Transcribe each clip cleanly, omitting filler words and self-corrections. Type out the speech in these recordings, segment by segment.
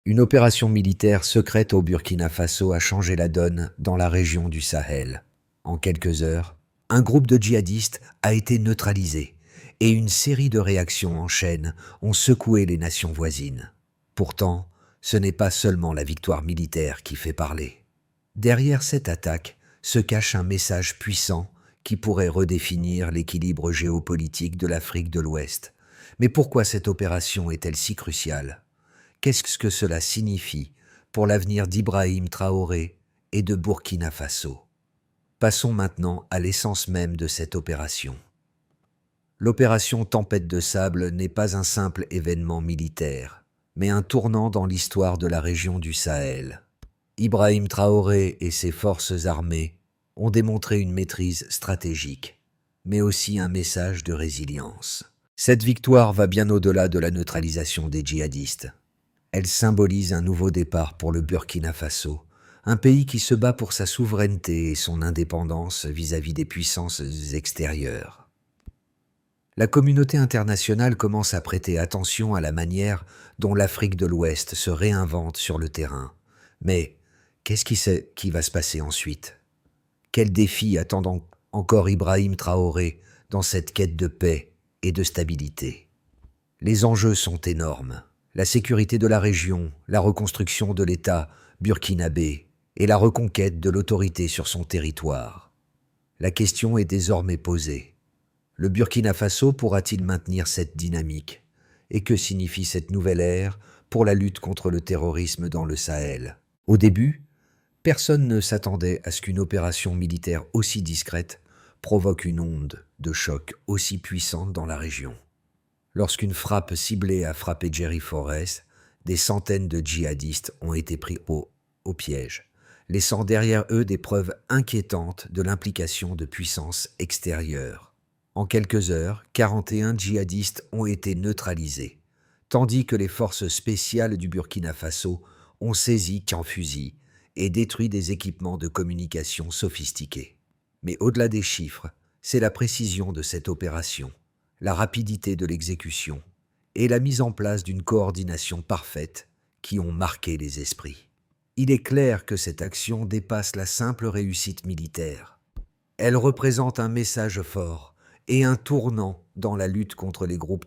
Une opération militaire secrète au Burkina Faso a changé la donne dans la région du Sahel. En quelques heures, un groupe de djihadistes a été neutralisé et une série de réactions en chaîne ont secoué les nations voisines. Pourtant, ce n'est pas seulement la victoire militaire qui fait parler. Derrière cette attaque se cache un message puissant qui pourrait redéfinir l'équilibre géopolitique de l'Afrique de l'Ouest. Mais pourquoi cette opération est-elle si cruciale ? Qu'est-ce que cela signifie pour l'avenir d'Ibrahim Traoré et de Burkina Faso? Passons maintenant à l'essence même de cette opération. L'opération Tempête de Sable n'est pas un simple événement militaire, mais un tournant dans l'histoire de la région du Sahel. Ibrahim Traoré et ses forces armées ont démontré une maîtrise stratégique, mais aussi un message de résilience. Cette victoire va bien au-delà de la neutralisation des djihadistes. Elle symbolise un nouveau départ pour le Burkina Faso, un pays qui se bat pour sa souveraineté et son indépendance vis-à-vis des puissances extérieures. La communauté internationale commence à prêter attention à la manière dont l'Afrique de l'Ouest se réinvente sur le terrain. Mais qu'est-ce qui va se passer ensuite? Quels défis attendent encore Ibrahim Traoré dans cette quête de paix et de stabilité? Les enjeux sont énormes. La sécurité de la région, la reconstruction de l'État burkinabé et la reconquête de l'autorité sur son territoire. La question est désormais posée. Le Burkina Faso pourra-t-il maintenir cette dynamique? Et que signifie cette nouvelle ère pour la lutte contre le terrorisme dans le Sahel? Au début, personne ne s'attendait à ce qu'une opération militaire aussi discrète provoque une onde de choc aussi puissante dans la région. Lorsqu'une frappe ciblée a frappé Jerry Forrest, des centaines de djihadistes ont été pris au piège, laissant derrière eux des preuves inquiétantes de l'implication de puissances extérieures. En quelques heures, 41 djihadistes ont été neutralisés, tandis que les forces spéciales du Burkina Faso ont saisi qu'un fusil et détruit des équipements de communication sophistiqués. Mais au-delà des chiffres, c'est la précision de cette opération, la rapidité de l'exécution et la mise en place d'une coordination parfaite qui ont marqué les esprits. Il est clair que cette action dépasse la simple réussite militaire. Elle représente un message fort et un tournant dans la lutte contre les groupes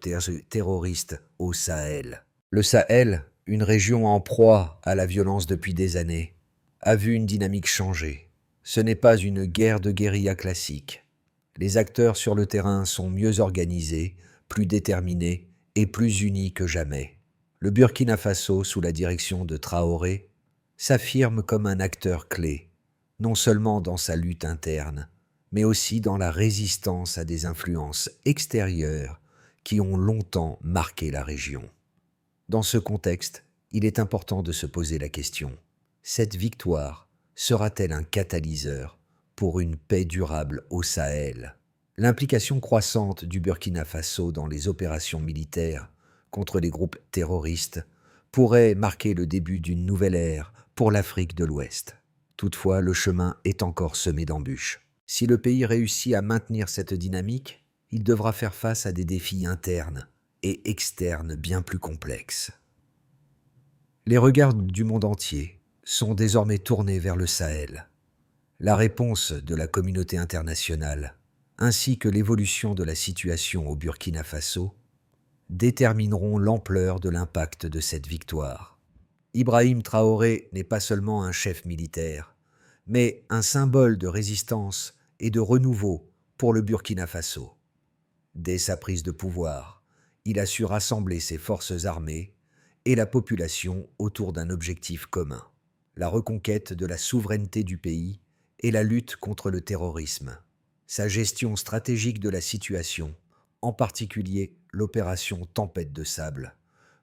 terroristes au Sahel. Le Sahel, une région en proie à la violence depuis des années, a vu une dynamique changer. Ce n'est pas une guerre de guérilla classique. Les acteurs sur le terrain sont mieux organisés, plus déterminés et plus unis que jamais. Le Burkina Faso, sous la direction de Traoré, s'affirme comme un acteur clé, non seulement dans sa lutte interne, mais aussi dans la résistance à des influences extérieures qui ont longtemps marqué la région. Dans ce contexte, il est important de se poser la question: cette victoire sera-t-elle un catalyseur pour une paix durable au Sahel? L'implication croissante du Burkina Faso dans les opérations militaires contre les groupes terroristes pourrait marquer le début d'une nouvelle ère pour l'Afrique de l'Ouest. Toutefois, le chemin est encore semé d'embûches. Si le pays réussit à maintenir cette dynamique, il devra faire face à des défis internes et externes bien plus complexes. Les regards du monde entier sont désormais tournés vers le Sahel. La réponse de la communauté internationale, ainsi que l'évolution de la situation au Burkina Faso, détermineront l'ampleur de l'impact de cette victoire. Ibrahim Traoré n'est pas seulement un chef militaire, mais un symbole de résistance et de renouveau pour le Burkina Faso. Dès sa prise de pouvoir, il a su rassembler ses forces armées et la population autour d'un objectif commun: la reconquête de la souveraineté du pays et la lutte contre le terrorisme. Sa gestion stratégique de la situation, en particulier l'opération Tempête de Sable,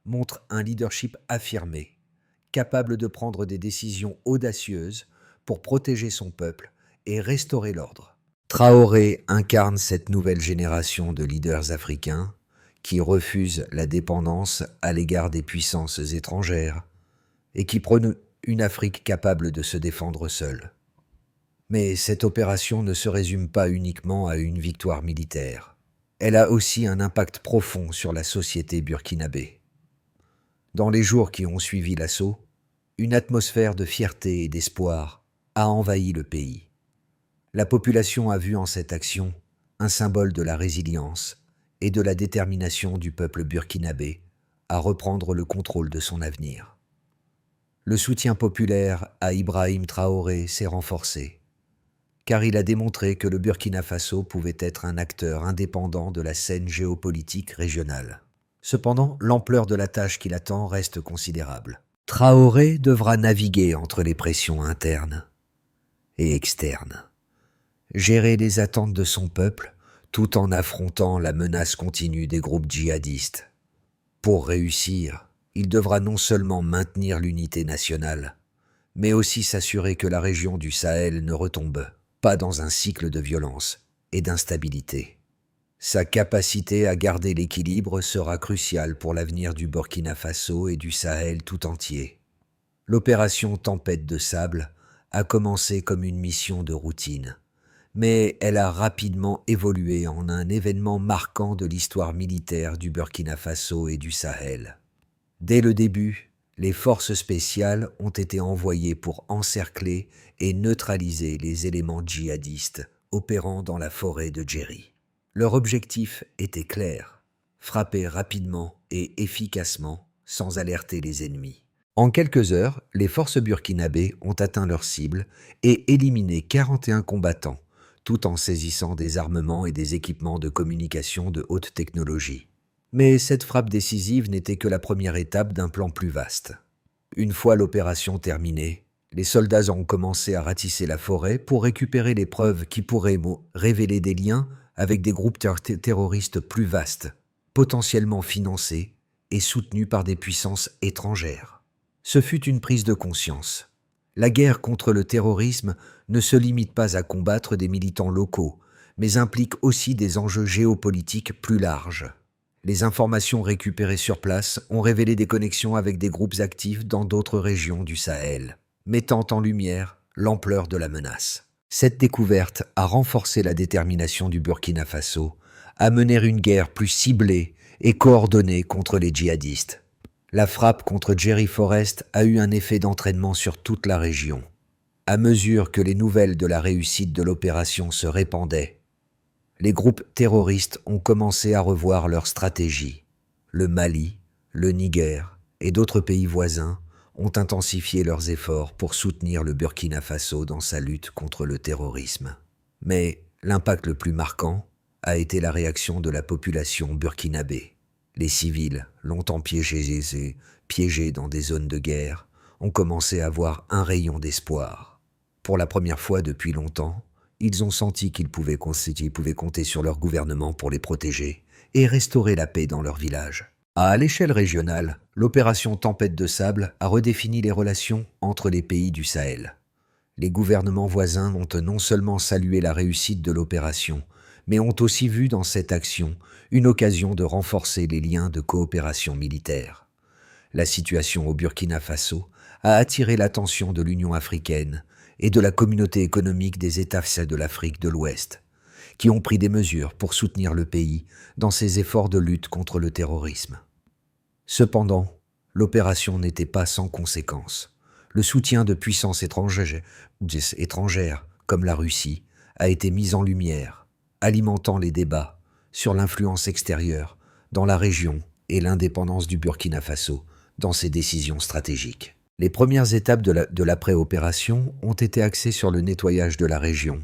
montre un leadership affirmé, capable de prendre des décisions audacieuses pour protéger son peuple et restaurer l'ordre. Traoré incarne cette nouvelle génération de leaders africains qui refusent la dépendance à l'égard des puissances étrangères et qui prônent une Afrique capable de se défendre seule. Mais cette opération ne se résume pas uniquement à une victoire militaire. Elle a aussi un impact profond sur la société burkinabé. Dans les jours qui ont suivi l'assaut, une atmosphère de fierté et d'espoir a envahi le pays. La population a vu en cette action un symbole de la résilience et de la détermination du peuple burkinabé à reprendre le contrôle de son avenir. Le soutien populaire à Ibrahim Traoré s'est renforcé, car il a démontré que le Burkina Faso pouvait être un acteur indépendant de la scène géopolitique régionale. Cependant, l'ampleur de la tâche qui l'attend reste considérable. Traoré devra naviguer entre les pressions internes et externes, gérer les attentes de son peuple tout en affrontant la menace continue des groupes djihadistes. Pour réussir, il devra non seulement maintenir l'unité nationale, mais aussi s'assurer que la région du Sahel ne retombe pas dans un cycle de violence et d'instabilité. Sa capacité à garder l'équilibre sera cruciale pour l'avenir du Burkina Faso et du Sahel tout entier. L'opération Tempête de sable a commencé comme une mission de routine, mais elle a rapidement évolué en un événement marquant de l'histoire militaire du Burkina Faso et du Sahel. Dès le début, les forces spéciales ont été envoyées pour encercler et neutraliser les éléments djihadistes opérant dans la forêt de Djeri. Leur objectif était clair, frapper rapidement et efficacement sans alerter les ennemis. En quelques heures, les forces burkinabées ont atteint leur cible et éliminé 41 combattants, tout en saisissant des armements et des équipements de communication de haute technologie. Mais cette frappe décisive n'était que la première étape d'un plan plus vaste. Une fois l'opération terminée, les soldats ont commencé à ratisser la forêt pour récupérer les preuves qui pourraient révéler des liens avec des groupes terroristes plus vastes, potentiellement financés et soutenus par des puissances étrangères. Ce fut une prise de conscience. La guerre contre le terrorisme ne se limite pas à combattre des militants locaux, mais implique aussi des enjeux géopolitiques plus larges. Les informations récupérées sur place ont révélé des connexions avec des groupes actifs dans d'autres régions du Sahel, mettant en lumière l'ampleur de la menace. Cette découverte a renforcé la détermination du Burkina Faso à mener une guerre plus ciblée et coordonnée contre les djihadistes. La frappe contre Djeri Forest a eu un effet d'entraînement sur toute la région. À mesure que les nouvelles de la réussite de l'opération se répandaient, les groupes terroristes ont commencé à revoir leur stratégie. Le Mali, le Niger et d'autres pays voisins ont intensifié leurs efforts pour soutenir le Burkina Faso dans sa lutte contre le terrorisme. Mais l'impact le plus marquant a été la réaction de la population burkinabé. Les civils, longtemps piégés dans des zones de guerre, ont commencé à voir un rayon d'espoir. Pour la première fois depuis longtemps, ils ont senti qu'ils pouvaient compter sur leur gouvernement pour les protéger et restaurer la paix dans leur village. À l'échelle régionale, l'opération Tempête de sable a redéfini les relations entre les pays du Sahel. Les gouvernements voisins ont non seulement salué la réussite de l'opération, mais ont aussi vu dans cette action une occasion de renforcer les liens de coopération militaire. La situation au Burkina Faso a attiré l'attention de l'Union africaine et de la communauté économique des États de l'Afrique de l'Ouest, qui ont pris des mesures pour soutenir le pays dans ses efforts de lutte contre le terrorisme. Cependant, l'opération n'était pas sans conséquences. Le soutien de puissances étrangères, comme la Russie, a été mis en lumière, alimentant les débats sur l'influence extérieure dans la région et l'indépendance du Burkina Faso dans ses décisions stratégiques. Les premières étapes de l'après-opération ont été axées sur le nettoyage de la région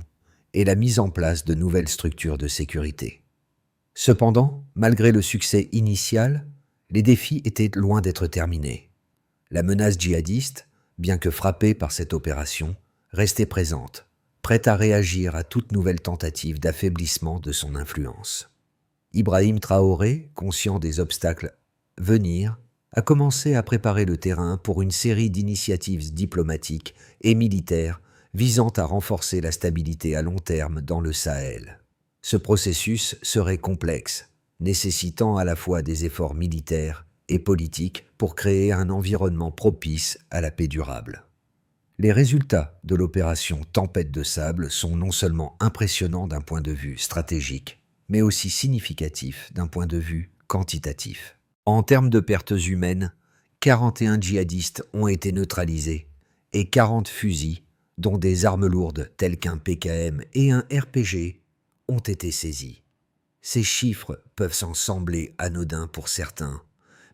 et la mise en place de nouvelles structures de sécurité. Cependant, malgré le succès initial, les défis étaient loin d'être terminés. La menace djihadiste, bien que frappée par cette opération, restait présente, prête à réagir à toute nouvelle tentative d'affaiblissement de son influence. Ibrahim Traoré, conscient des obstacles à venir, a commencé à préparer le terrain pour une série d'initiatives diplomatiques et militaires visant à renforcer la stabilité à long terme dans le Sahel. Ce processus serait complexe, nécessitant à la fois des efforts militaires et politiques pour créer un environnement propice à la paix durable. Les résultats de l'opération Tempête de sable sont non seulement impressionnants d'un point de vue stratégique, mais aussi significatifs d'un point de vue quantitatif. En termes de pertes humaines, 41 djihadistes ont été neutralisés et 40 fusils, dont des armes lourdes telles qu'un PKM et un RPG, ont été saisis. Ces chiffres peuvent s'en sembler anodins pour certains,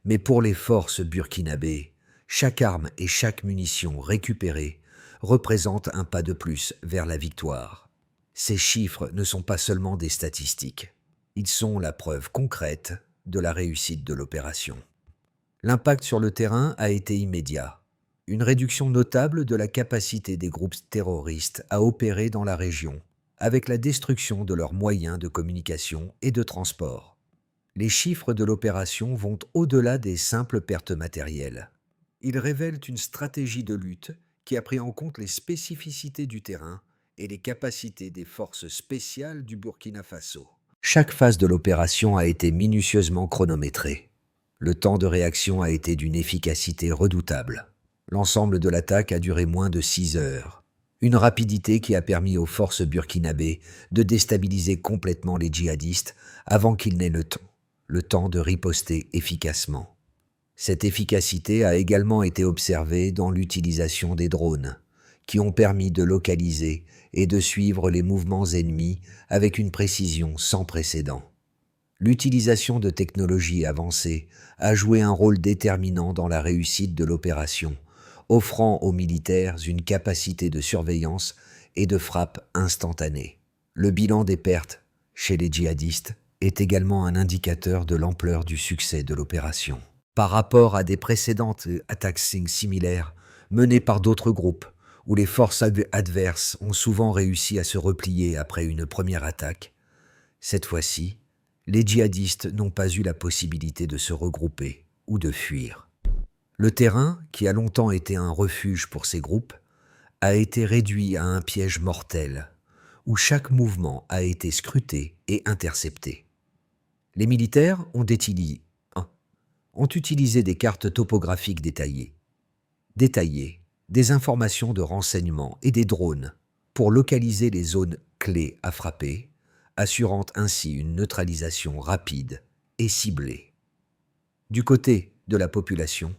mais pour les forces burkinabées, chaque arme et chaque munition récupérée représente un pas de plus vers la victoire. Ces chiffres ne sont pas seulement des statistiques, ils sont la preuve concrète de la réussite de l'opération. L'impact sur le terrain a été immédiat. Une réduction notable de la capacité des groupes terroristes à opérer dans la région, avec la destruction de leurs moyens de communication et de transport. Les chiffres de l'opération vont au-delà des simples pertes matérielles. Ils révèlent une stratégie de lutte qui a pris en compte les spécificités du terrain et les capacités des forces spéciales du Burkina Faso. Chaque phase de l'opération a été minutieusement chronométrée. Le temps de réaction a été d'une efficacité redoutable. L'ensemble de l'attaque a duré moins de 6 heures. Une rapidité qui a permis aux forces burkinabées de déstabiliser complètement les djihadistes avant qu'ils n'aient le temps de riposter efficacement. Cette efficacité a également été observée dans l'utilisation des drones, qui ont permis de localiser et de suivre les mouvements ennemis avec une précision sans précédent. L'utilisation de technologies avancées a joué un rôle déterminant dans la réussite de l'opération, offrant aux militaires une capacité de surveillance et de frappe instantanée. Le bilan des pertes chez les djihadistes est également un indicateur de l'ampleur du succès de l'opération. Par rapport à des précédentes attaques similaires menées par d'autres groupes, où les forces adverses ont souvent réussi à se replier après une première attaque, cette fois-ci, les djihadistes n'ont pas eu la possibilité de se regrouper ou de fuir. Le terrain, qui a longtemps été un refuge pour ces groupes, a été réduit à un piège mortel, où chaque mouvement a été scruté et intercepté. Les militaires ont utilisé des cartes topographiques détaillées, des informations de renseignement et des drones pour localiser les zones clés à frapper, assurant ainsi une neutralisation rapide et ciblée. Du côté de la population,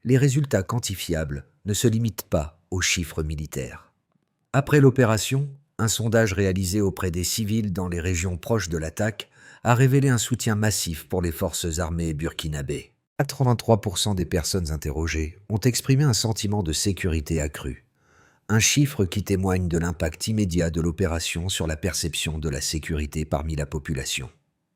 les résultats quantifiables ne se limitent pas aux chiffres militaires. Après l'opération, un sondage réalisé auprès des civils dans les régions proches de l'attaque a révélé un soutien massif pour les forces armées burkinabées. 83% des personnes interrogées ont exprimé un sentiment de sécurité accru, un chiffre qui témoigne de l'impact immédiat de l'opération sur la perception de la sécurité parmi la population.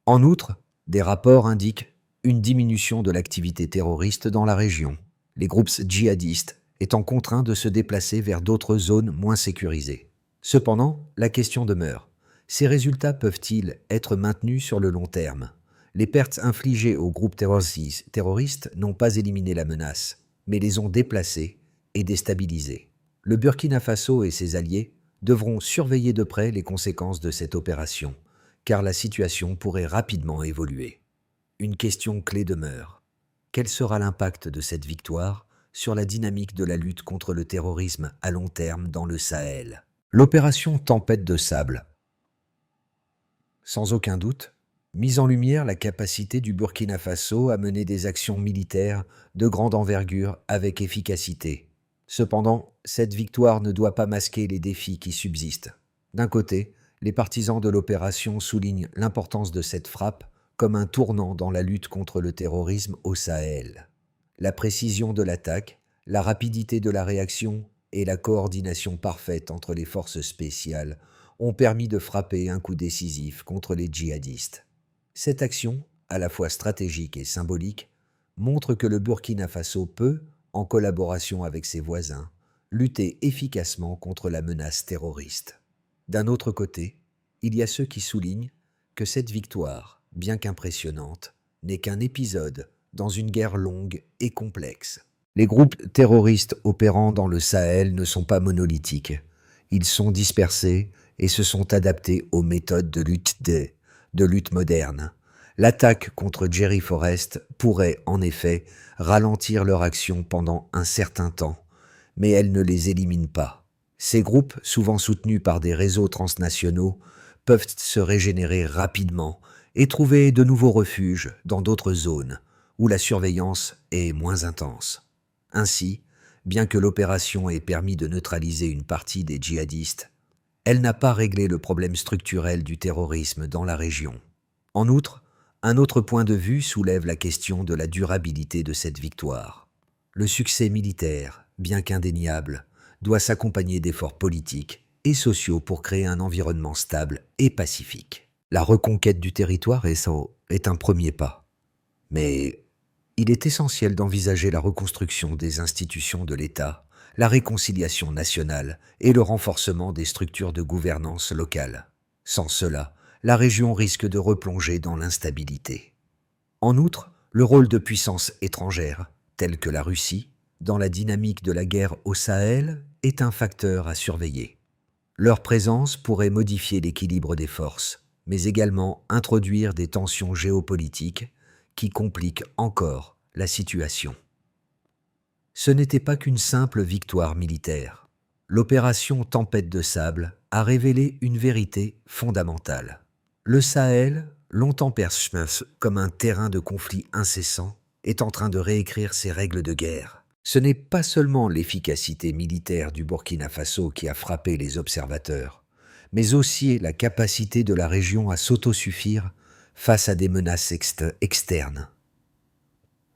En outre, des rapports indiquent une diminution de l'activité terroriste dans la région, les groupes djihadistes étant contraints de se déplacer vers d'autres zones moins sécurisées. Cependant, la question demeure, ces résultats peuvent-ils être maintenus sur le long terme ? Les pertes infligées aux groupes terroristes n'ont pas éliminé la menace, mais les ont déplacés et déstabilisés. Le Burkina Faso et ses alliés devront surveiller de près les conséquences de cette opération, car la situation pourrait rapidement évoluer. Une question clé demeure. Quel sera l'impact de cette victoire sur la dynamique de la lutte contre le terrorisme à long terme dans le Sahel ? L'opération Tempête de sable. Sans aucun doute, mise en lumière la capacité du Burkina Faso à mener des actions militaires de grande envergure avec efficacité. Cependant, cette victoire ne doit pas masquer les défis qui subsistent. D'un côté, les partisans de l'opération soulignent l'importance de cette frappe comme un tournant dans la lutte contre le terrorisme au Sahel. La précision de l'attaque, la rapidité de la réaction et la coordination parfaite entre les forces spéciales ont permis de frapper un coup décisif contre les djihadistes. Cette action, à la fois stratégique et symbolique, montre que le Burkina Faso peut, en collaboration avec ses voisins, lutter efficacement contre la menace terroriste. D'un autre côté, il y a ceux qui soulignent que cette victoire, bien qu'impressionnante, n'est qu'un épisode dans une guerre longue et complexe. Les groupes terroristes opérant dans le Sahel ne sont pas monolithiques. Ils sont dispersés et se sont adaptés aux méthodes de lutte moderne. L'attaque contre Djeri Forest pourrait, en effet, ralentir leur action pendant un certain temps, mais elle ne les élimine pas. Ces groupes, souvent soutenus par des réseaux transnationaux, peuvent se régénérer rapidement et trouver de nouveaux refuges dans d'autres zones, où la surveillance est moins intense. Ainsi, bien que l'opération ait permis de neutraliser une partie des djihadistes, elle n'a pas réglé le problème structurel du terrorisme dans la région. En outre, un autre point de vue soulève la question de la durabilité de cette victoire. Le succès militaire, bien qu'indéniable, doit s'accompagner d'efforts politiques et sociaux pour créer un environnement stable et pacifique. La reconquête du territoire est un premier pas, mais il est essentiel d'envisager la reconstruction des institutions de l'État, la réconciliation nationale et le renforcement des structures de gouvernance locale. Sans cela, la région risque de replonger dans l'instabilité. En outre, le rôle de puissances étrangères, telles que la Russie, dans la dynamique de la guerre au Sahel, est un facteur à surveiller. Leur présence pourrait modifier l'équilibre des forces, mais également introduire des tensions géopolitiques qui compliquent encore la situation. Ce n'était pas qu'une simple victoire militaire. L'opération Tempête de sable a révélé une vérité fondamentale. Le Sahel, longtemps perçu comme un terrain de conflit incessant, est en train de réécrire ses règles de guerre. Ce n'est pas seulement l'efficacité militaire du Burkina Faso qui a frappé les observateurs, mais aussi la capacité de la région à s'autosuffire face à des menaces externes.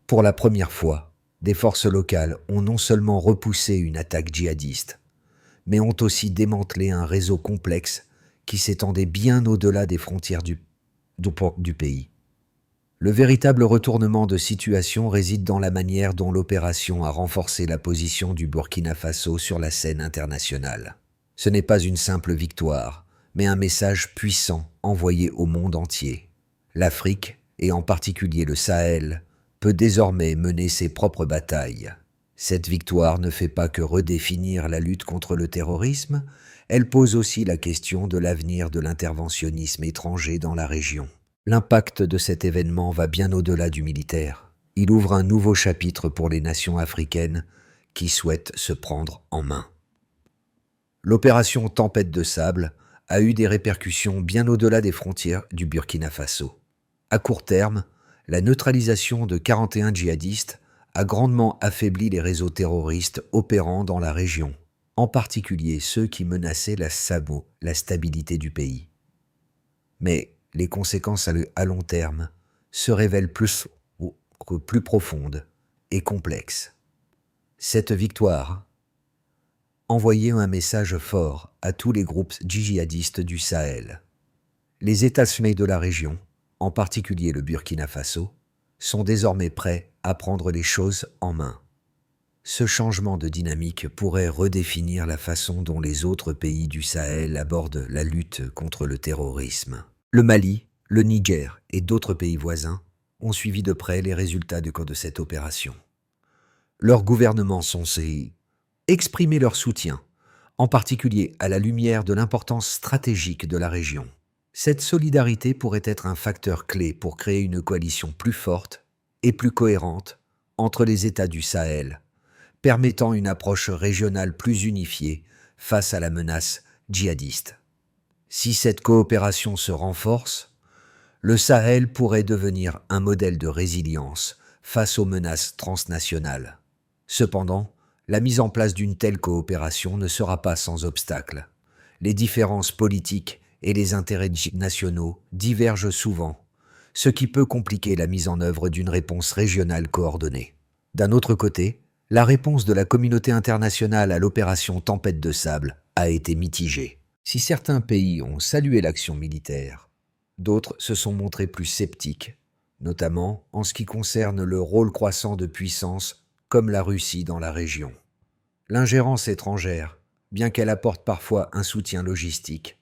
Pour la première fois, des forces locales ont non seulement repoussé une attaque djihadiste, mais ont aussi démantelé un réseau complexe qui s'étendait bien au-delà des frontières du pays. Le véritable retournement de situation réside dans la manière dont l'opération a renforcé la position du Burkina Faso sur la scène internationale. Ce n'est pas une simple victoire, mais un message puissant envoyé au monde entier. L'Afrique, et en particulier le Sahel, peut désormais mener ses propres batailles. Cette victoire ne fait pas que redéfinir la lutte contre le terrorisme, elle pose aussi la question de l'avenir de l'interventionnisme étranger dans la région. L'impact de cet événement va bien au-delà du militaire. Il ouvre un nouveau chapitre pour les nations africaines qui souhaitent se prendre en main. L'opération Tempête de sable a eu des répercussions bien au-delà des frontières du Burkina Faso. À court terme, la neutralisation de 41 djihadistes a grandement affaibli les réseaux terroristes opérant dans la région, en particulier ceux qui menaçaient la stabilité du pays. Mais les conséquences à long terme se révèlent plus profondes et complexes. Cette victoire envoyait un message fort à tous les groupes djihadistes du Sahel. Les États de la région, en particulier le Burkina Faso, sont désormais prêts à prendre les choses en main. Ce changement de dynamique pourrait redéfinir la façon dont les autres pays du Sahel abordent la lutte contre le terrorisme. Le Mali, le Niger et d'autres pays voisins ont suivi de près les résultats de cette opération. Leurs gouvernements sont exprimer leur soutien, en particulier à la lumière de l'importance stratégique de la région. Cette solidarité pourrait être un facteur clé pour créer une coalition plus forte et plus cohérente entre les États du Sahel, permettant une approche régionale plus unifiée face à la menace djihadiste. Si cette coopération se renforce, le Sahel pourrait devenir un modèle de résilience face aux menaces transnationales. Cependant, la mise en place d'une telle coopération ne sera pas sans obstacle. Les différences politiques et les intérêts nationaux divergent souvent, ce qui peut compliquer la mise en œuvre d'une réponse régionale coordonnée. D'un autre côté, la réponse de la communauté internationale à l'opération Tempête de sable a été mitigée. Si certains pays ont salué l'action militaire, d'autres se sont montrés plus sceptiques, notamment en ce qui concerne le rôle croissant de puissances comme la Russie dans la région. L'ingérence étrangère, bien qu'elle apporte parfois un soutien logistique,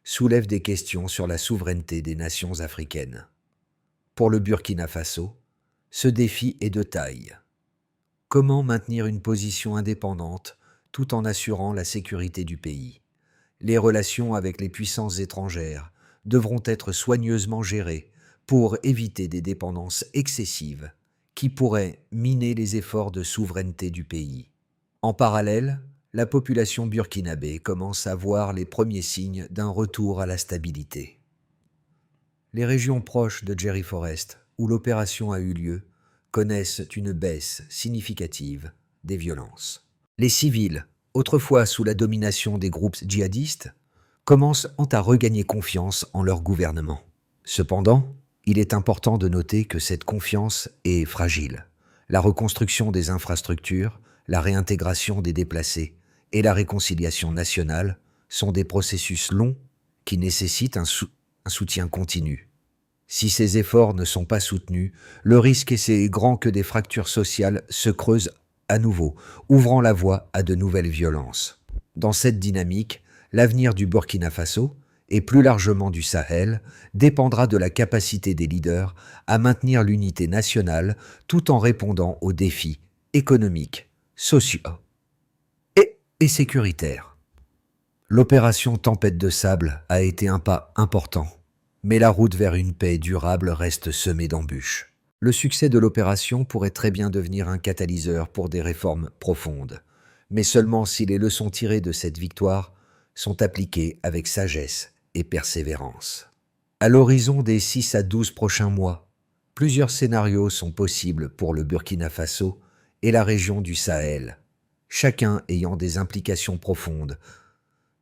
soulève des questions sur la souveraineté des nations africaines. Pour le Burkina Faso, ce défi est de taille. Comment maintenir une position indépendante tout en assurant la sécurité du pays ? Les relations avec les puissances étrangères devront être soigneusement gérées pour éviter des dépendances excessives qui pourraient miner les efforts de souveraineté du pays. En parallèle, la population burkinabé commence à voir les premiers signes d'un retour à la stabilité. Les régions proches de Djeri Forest, où l'opération a eu lieu, connaissent une baisse significative des violences. Les civils, autrefois sous la domination des groupes djihadistes, commencent à regagner confiance en leur gouvernement. Cependant, il est important de noter que cette confiance est fragile. La reconstruction des infrastructures, la réintégration des déplacés et la réconciliation nationale sont des processus longs qui nécessitent un soutien continu. Si ces efforts ne sont pas soutenus, le risque est grand que des fractures sociales se creusent à nouveau, ouvrant la voie à de nouvelles violences. Dans cette dynamique, l'avenir du Burkina Faso, et plus largement du Sahel, dépendra de la capacité des leaders à maintenir l'unité nationale tout en répondant aux défis économiques, sociaux et sécuritaires. L'opération Tempête de sable a été un pas important, mais la route vers une paix durable reste semée d'embûches. Le succès de l'opération pourrait très bien devenir un catalyseur pour des réformes profondes, mais seulement si les leçons tirées de cette victoire sont appliquées avec sagesse et persévérance. À l'horizon des 6 à 12 prochains mois, plusieurs scénarios sont possibles pour le Burkina Faso et la région du Sahel, chacun ayant des implications profondes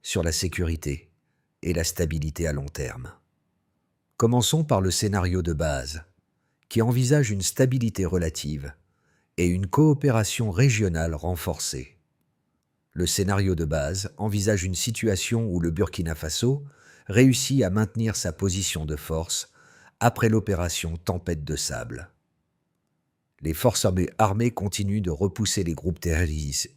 sur la sécurité et la stabilité à long terme. Commençons par le scénario de base, qui envisage une stabilité relative et une coopération régionale renforcée. Le scénario de base envisage une situation où le Burkina Faso réussit à maintenir sa position de force après l'opération Tempête de sable. Les forces armées continuent de repousser les groupes terroristes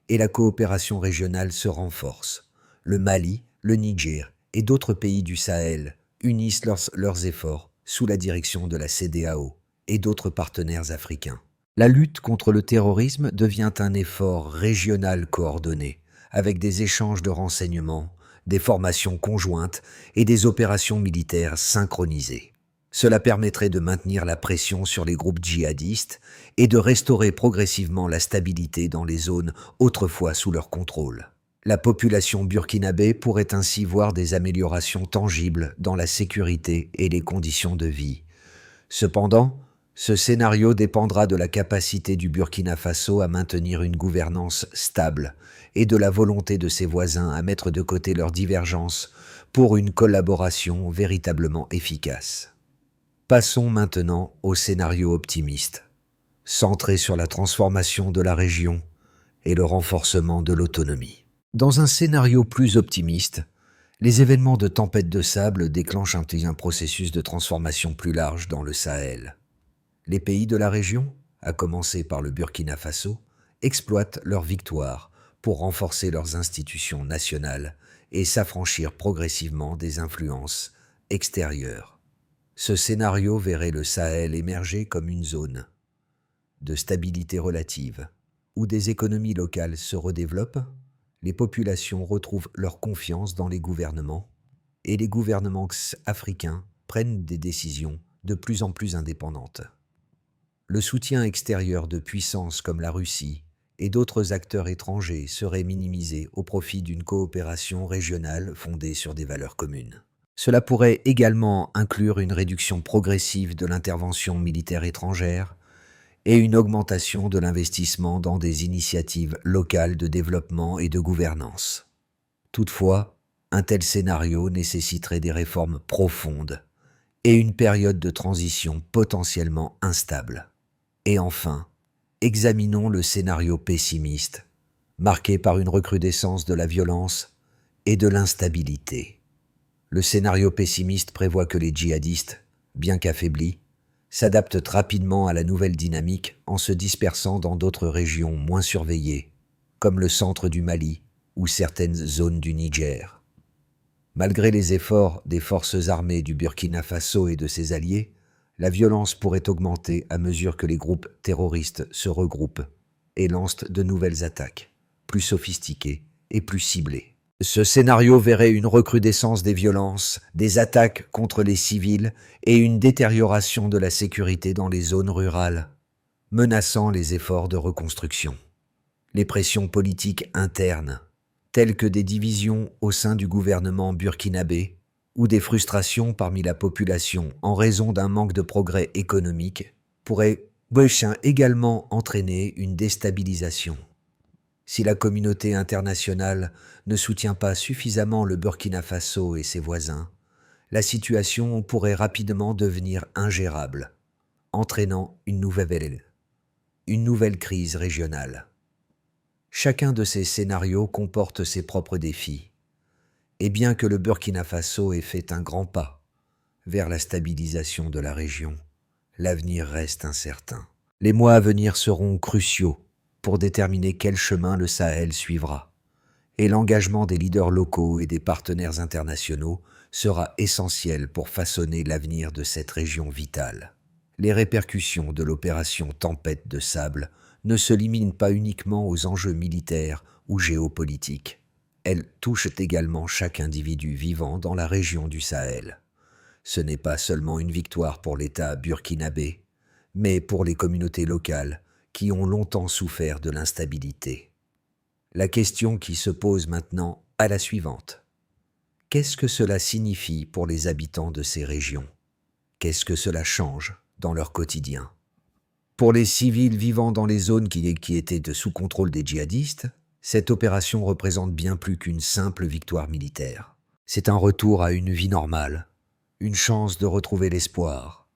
et la coopération régionale se renforce. Le Mali, le Niger et d'autres pays du Sahel unissent leurs efforts sous la direction de la CEDEAO et d'autres partenaires africains. La lutte contre le terrorisme devient un effort régional coordonné, avec des échanges de renseignements, des formations conjointes et des opérations militaires synchronisées. Cela permettrait de maintenir la pression sur les groupes djihadistes et de restaurer progressivement la stabilité dans les zones autrefois sous leur contrôle. La population burkinabé pourrait ainsi voir des améliorations tangibles dans la sécurité et les conditions de vie. Cependant, ce scénario dépendra de la capacité du Burkina Faso à maintenir une gouvernance stable et de la volonté de ses voisins à mettre de côté leurs divergences pour une collaboration véritablement efficace. Passons maintenant au scénario optimiste, centré sur la transformation de la région et le renforcement de l'autonomie. Dans un scénario plus optimiste, les événements de tempête de sable déclenchent un processus de transformation plus large dans le Sahel. Les pays de la région, à commencer par le Burkina Faso, exploitent leur victoire pour renforcer leurs institutions nationales et s'affranchir progressivement des influences extérieures. Ce scénario verrait le Sahel émerger comme une zone de stabilité relative, où des économies locales se redéveloppent, les populations retrouvent leur confiance dans les gouvernements et les gouvernements africains prennent des décisions de plus en plus indépendantes. Le soutien extérieur de puissances comme la Russie et d'autres acteurs étrangers serait minimisé au profit d'une coopération régionale fondée sur des valeurs communes. Cela pourrait également inclure une réduction progressive de l'intervention militaire étrangère et une augmentation de l'investissement dans des initiatives locales de développement et de gouvernance. Toutefois, un tel scénario nécessiterait des réformes profondes et une période de transition potentiellement instable. Et enfin, examinons le scénario pessimiste, marqué par une recrudescence de la violence et de l'instabilité. Le scénario pessimiste prévoit que les djihadistes, bien qu'affaiblis, s'adaptent rapidement à la nouvelle dynamique en se dispersant dans d'autres régions moins surveillées, comme le centre du Mali ou certaines zones du Niger. Malgré les efforts des forces armées du Burkina Faso et de ses alliés, la violence pourrait augmenter à mesure que les groupes terroristes se regroupent et lancent de nouvelles attaques, plus sophistiquées et plus ciblées. Ce scénario verrait une recrudescence des violences, des attaques contre les civils et une détérioration de la sécurité dans les zones rurales, menaçant les efforts de reconstruction. Les pressions politiques internes, telles que des divisions au sein du gouvernement burkinabé, ou des frustrations parmi la population en raison d'un manque de progrès économique pourraient également entraîner une déstabilisation. Si la communauté internationale ne soutient pas suffisamment le Burkina Faso et ses voisins, la situation pourrait rapidement devenir ingérable, entraînant une nouvelle crise régionale. Chacun de ces scénarios comporte ses propres défis, et bien que le Burkina Faso ait fait un grand pas vers la stabilisation de la région, l'avenir reste incertain. Les mois à venir seront cruciaux pour déterminer quel chemin le Sahel suivra, et l'engagement des leaders locaux et des partenaires internationaux sera essentiel pour façonner l'avenir de cette région vitale. Les répercussions de l'opération Tempête de sable ne se limitent pas uniquement aux enjeux militaires ou géopolitiques. Elles touchent également chaque individu vivant dans la région du Sahel. Ce n'est pas seulement une victoire pour l'État burkinabé, mais pour les communautés locales qui ont longtemps souffert de l'instabilité. La question qui se pose maintenant est la suivante. Qu'est-ce que cela signifie pour les habitants de ces régions? Qu'est-ce que cela change dans leur quotidien? Pour les civils vivant dans les zones qui étaient sous contrôle des djihadistes, cette opération représente bien plus qu'une simple victoire militaire. C'est un retour à une vie normale, une chance de retrouver l'espoir.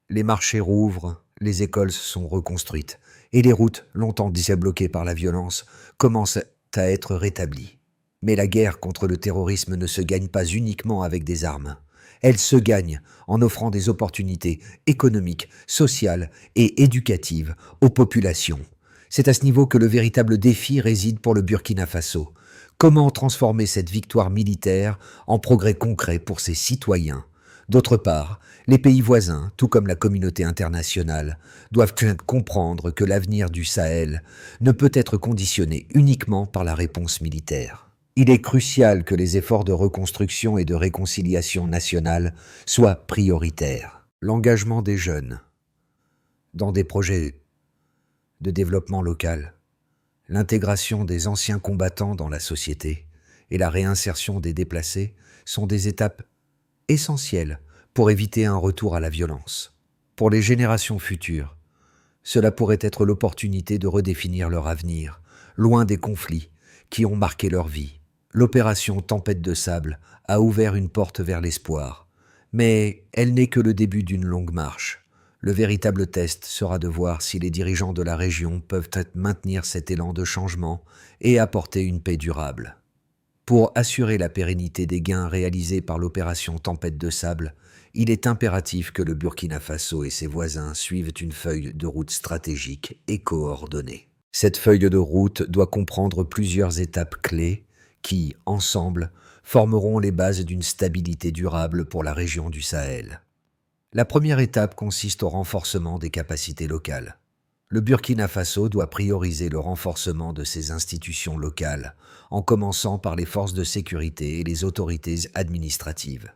Les marchés rouvrent, les écoles sont reconstruites, et les routes, longtemps bloquées par la violence, commencent à être rétablies. Mais la guerre contre le terrorisme ne se gagne pas uniquement avec des armes. Elle se gagne en offrant des opportunités économiques, sociales et éducatives aux populations. C'est à ce niveau que le véritable défi réside pour le Burkina Faso. Comment transformer cette victoire militaire en progrès concret pour ses citoyens? D'autre part, les pays voisins, tout comme la communauté internationale, doivent comprendre que l'avenir du Sahel ne peut être conditionné uniquement par la réponse militaire. Il est crucial que les efforts de reconstruction et de réconciliation nationale soient prioritaires. L'engagement des jeunes dans des projets de développement local, l'intégration des anciens combattants dans la société et la réinsertion des déplacés sont des étapes essentielles pour éviter un retour à la violence. Pour les générations futures, cela pourrait être l'opportunité de redéfinir leur avenir, loin des conflits qui ont marqué leur vie. L'opération Tempête de sable a ouvert une porte vers l'espoir, mais elle n'est que le début d'une longue marche. Le véritable test sera de voir si les dirigeants de la région peuvent maintenir cet élan de changement et apporter une paix durable. Pour assurer la pérennité des gains réalisés par l'opération Tempête de sable, il est impératif que le Burkina Faso et ses voisins suivent une feuille de route stratégique et coordonnée. Cette feuille de route doit comprendre plusieurs étapes clés qui, ensemble, formeront les bases d'une stabilité durable pour la région du Sahel. La première étape consiste au renforcement des capacités locales. Le Burkina Faso doit prioriser le renforcement de ses institutions locales, en commençant par les forces de sécurité et les autorités administratives.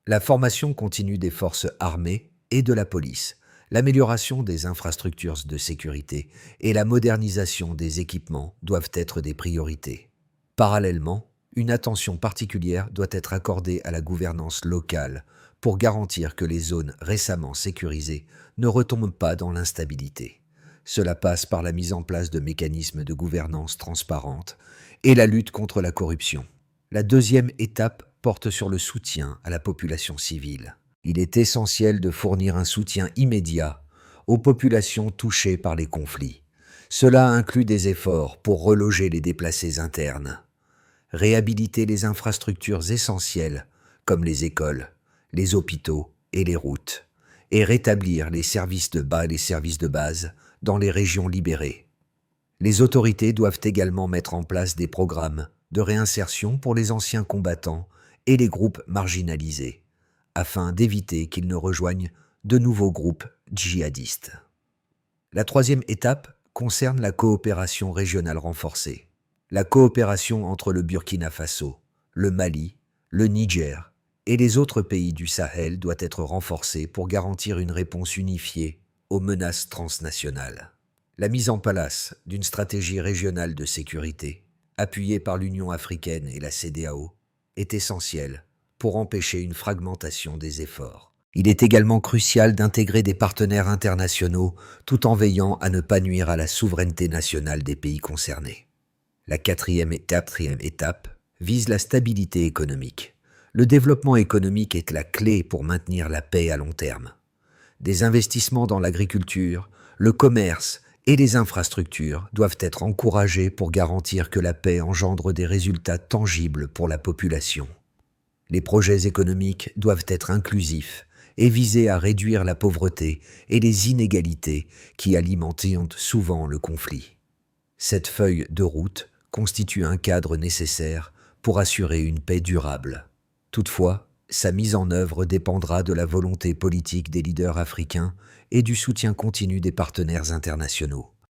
La formation continue des forces armées et de la police, l'amélioration des infrastructures de sécurité et la modernisation des équipements doivent être des priorités. Parallèlement, une attention particulière doit être accordée à la gouvernance locale pour garantir que les zones récemment sécurisées ne retombent pas dans l'instabilité. Cela passe par la mise en place de mécanismes de gouvernance transparente et la lutte contre la corruption. La deuxième étape porte sur le soutien à la population civile. Il est essentiel de fournir un soutien immédiat aux populations touchées par les conflits. Cela inclut des efforts pour reloger les déplacés internes, réhabiliter les infrastructures essentielles comme les écoles, les hôpitaux et les routes, et rétablir les services de base dans les régions libérées. Les autorités doivent également mettre en place des programmes de réinsertion pour les anciens combattants et les groupes marginalisés, afin d'éviter qu'ils ne rejoignent de nouveaux groupes djihadistes. La troisième étape concerne la coopération régionale renforcée. La coopération entre le Burkina Faso, le Mali, le Niger et les autres pays du Sahel doit être renforcée pour garantir une réponse unifiée aux menaces transnationales. La mise en place d'une stratégie régionale de sécurité, appuyée par l'Union africaine et la CEDEAO, est essentielle pour empêcher une fragmentation des efforts. Il est également crucial d'intégrer des partenaires internationaux tout en veillant à ne pas nuire à la souveraineté nationale des pays concernés. La quatrième étape vise la stabilité économique. Le développement économique est la clé pour maintenir la paix à long terme. Des investissements dans l'agriculture, le commerce et les infrastructures doivent être encouragés pour garantir que la paix engendre des résultats tangibles pour la population. Les projets économiques doivent être inclusifs et viser à réduire la pauvreté et les inégalités qui alimentent souvent le conflit. Cette feuille de route constitue un cadre nécessaire pour assurer une paix durable. Toutefois, sa mise en œuvre dépendra de la volonté politique des leaders africains et du soutien continu des partenaires internationaux.